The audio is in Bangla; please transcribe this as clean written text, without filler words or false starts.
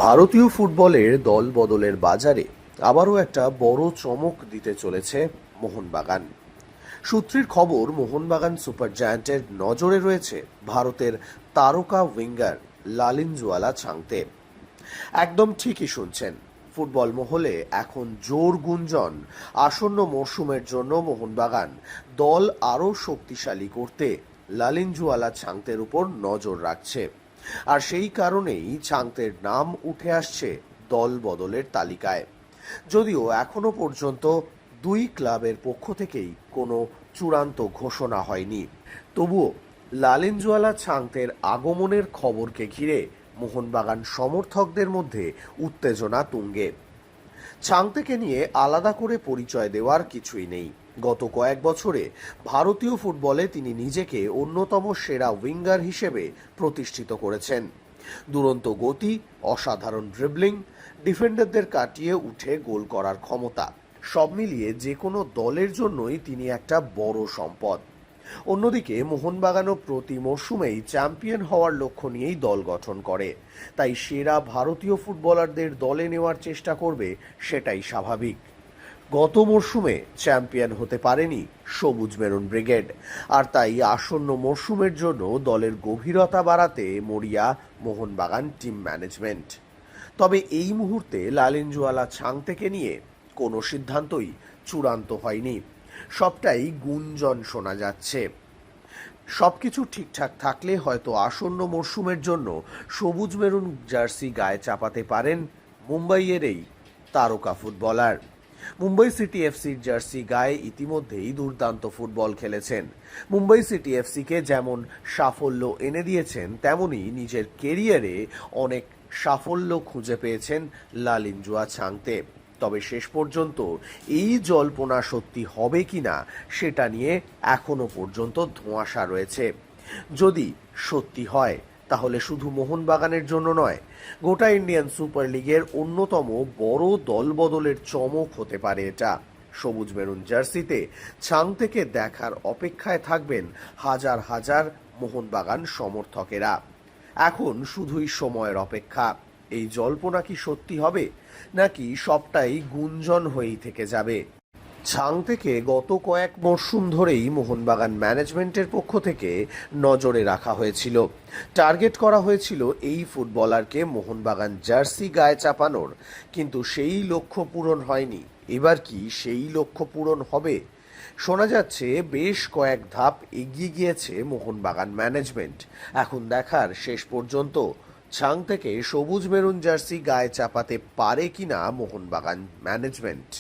ভারতীয় ফুটবলের দল বদলের বাজারে আবারও একটা বড় চমক দিতে চলেছে মোহনবাগান। সূত্রের খবর, মোহনবাগান সুপার জায়ান্টের নজরে রয়েছে ভারতের তারকা উইঙ্গার লালিনজুয়ালা ছাংতে। একদম ঠিকই শুনছেন, ফুটবল মহলে এখন জোর গুঞ্জন আসন্ন মরশুমের জন্য মোহনবাগান দল আরও শক্তিশালী করতে লালিনজুয়ালা ছাংতের উপর নজর রাখছে। আর সেই কারণেই ছাংতের নাম উঠে আসছে দল বদলের তালিকায়। যদিও এখনো পর্যন্ত দুই ক্লাবের পক্ষ থেকেই কোনো চূড়ান্ত ঘোষণা হয়নি, তবুও লালিনজুয়ালা ছাংতের আগমনের খবরকে ঘিরে মোহনবাগান সমর্থকদের মধ্যে উত্তেজনা তুঙ্গে। ছাংতেকে নিয়ে আলাদা করে পরিচয় দেওয়ার কিছুই নেই। গত কয়েক বছরে ভারতীয় ফুটবলে তিনি নিজেকে অন্যতম সেরা উইঙ্গার হিসেবে প্রতিষ্ঠিত করেছেন। দুরন্ত গতি, অসাধারণ ড্রিবলিং, ডিফেন্ডারদের কাটিয়ে উঠে গোল করার ক্ষমতা, সব মিলিয়ে যে কোনো দলের জন্যই তিনি একটা বড় সম্পদ। অন্যদিকে মোহনবাগানও প্রতি মরশুমেই চ্যাম্পিয়ন হওয়ার লক্ষ্য নিয়েই দল গঠন করে, তাই সেরা ভারতীয় ফুটবলারদের দলে নেওয়ার চেষ্টা করবে, সেটাই স্বাভাবিক। গত মরশুমে চ্যাম্পিয়ন হতে পারেনি সবুজ মেরুন ব্রিগেড, আর তাই আসন্ন মরশুমের জন্য দলের গভীরতা বাড়াতে মরিয়া মোহনবাগান টিম ম্যানেজমেন্ট। তবে এই মুহূর্তে লালিনজুয়ালা ছাংতেকে নিয়ে কোনো সিদ্ধান্তই চূড়ান্ত হয়নি, সবটাই গুঞ্জন শোনা যাচ্ছে। সবকিছু ঠিকঠাক থাকলে হয়তো আসন্ন মরশুমের জন্য সবুজ মেরুন জার্সি গায়ে চাপাতে পারেন মুম্বাইয়ের এই তারকা ফুটবলার। মুম্বাই সিটি এফসির জার্সি গায়ে ইতিমধ্যেই দুর্দান্ত ফুটবল খেলেছেন। মুম্বাই সিটি এফসিকে যেমন সাফল্য এনে দিয়েছেন, তেমনি নিজের কেরিয়ারে অনেক সাফল্য খুঁজে পেয়েছেন লালিনজুয়া ছাংতে। তবে শেষ পর্যন্ত এই জল্পনা সত্যি হবে কিনা সেটা নিয়ে এখনো পর্যন্ত ধোঁয়াশা রয়েছে। যদি সত্যি হয়, তাহলে শুধু মোহনবাগানের জন্য নয়, গোটা ইন্ডিয়ান সুপার লিগের অন্যতম বড় দলবদলের চমক হতে পারে এটা। সবুজ মেরুন জার্সিতে ছাংতেকে দেখার অপেক্ষায় থাকবেন হাজার হাজার মোহনবাগান সমর্থকেরা। এখন শুধুই সময়ের অপেক্ষা। এই জল্পনা কি সত্যি হবে, নাকি সবটাই গুঞ্জন হয়েই থেকে যাবে? ছাংতেকে গত কয়েক মরশুম ধরেই মোহনবাগান ম্যানেজমেন্টের পক্ষ থেকে নজরে রাখা হয়েছিল। টার্গেট করা হয়েছিল এই ফুটবলারকে মোহনবাগান জার্সি গায়ে চাপানোর, কিন্তু সেই লক্ষ্য পূরণ হয়নি। এবার কি সেই লক্ষ্য পূরণ হবে? শোনা যাচ্ছে বেশ কয়েক ধাপ এগিয়ে গিয়েছে মোহনবাগান ম্যানেজমেন্ট। এখন দেখার শেষ পর্যন্ত ছাংতেকে সবুজ মেরুন জার্সি গায়ে চাপাতে পারে কিনা মোহনবাগান ম্যানেজমেন্ট।